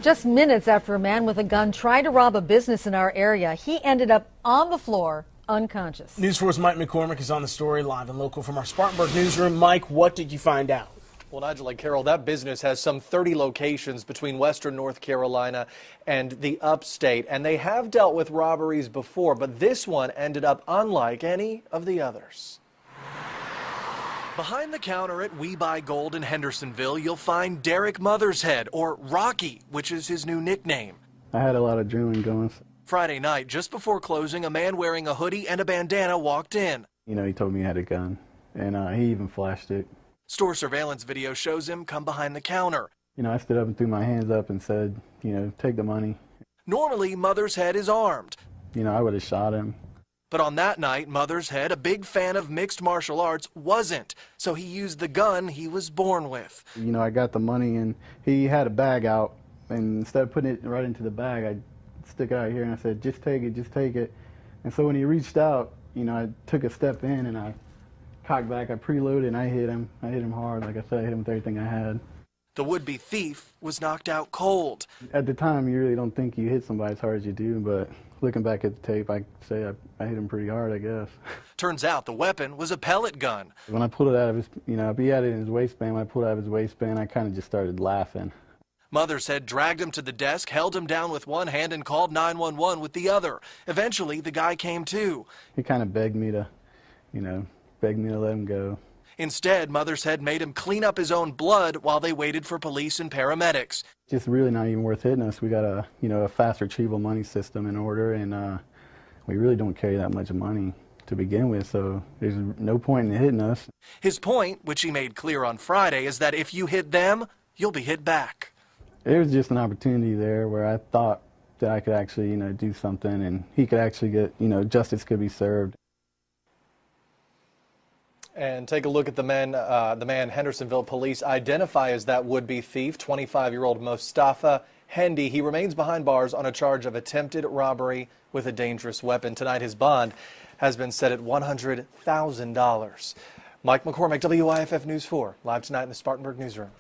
Just minutes after a man with a gun tried to rob a business in our area, he ended up on the floor, unconscious. News 4's Mike McCormick is on the story live and local from our Spartanburg newsroom. Mike, what did you find out? Well, Nigel and Carol, that business has some 30 locations between western North Carolina and the upstate, and they have dealt with robberies before, but this one ended up unlike any of the others. Behind the counter at We Buy Gold in Hendersonville, you'll find Derek Mothershead, or Rocky, which is his new nickname. I had a lot of adrenaline going. Friday night, just before closing, a man wearing a hoodie and a bandana walked in. You know, he told me he had a gun, and he even flashed it. Store surveillance video shows him come behind the counter. You know, I stood up and threw my hands up and said, you know, take the money. Normally, Mothershead is armed. You know, I would have shot him. But on that night, Mothershead, a big fan of mixed martial arts, wasn't. So he used the gun he was born with. You know, I got the money, and he had a bag out, and instead of putting it right into the bag, I stick it out here, and I said, just take it, just take it. And so when he reached out, you know, I took a step in, and I cocked back, I preloaded, and I hit him. I hit him hard. Like I said, I hit him with everything I had. The would-be thief was knocked out cold. At the time, you really don't think you hit somebody as hard as you do, but looking back at the tape, I say I hit him pretty hard, I guess. Turns out the weapon was a pellet gun. When I pulled it out of his, you know, he had it in his waistband. When I pulled it out of his waistband, I kind of just started laughing. Mothershead dragged him to the desk, held him down with one hand, and called 911 with the other. Eventually, the guy came to. He kind of begged me to, you know, begged me to let him go. Instead, Mothershead made him clean up his own blood while they waited for police and paramedics. Just really not even worth hitting us. We got a, you know, a fast retrieval money system in order, and we really don't carry that much money to begin with, so there's no point in hitting us. His point, which he made clear on Friday, is that if you hit them, you'll be hit back. There was just an opportunity there where I thought that I could actually, you know, do something, and he could actually get, you know, justice could be served. And take a look at the man Hendersonville police identify as that would-be thief, 25-year-old Mostafa Hendy. He remains behind bars on a charge of attempted robbery with a dangerous weapon. Tonight, his bond has been set at $100,000. Mike McCormick, WIFF News 4, live tonight in the Spartanburg newsroom.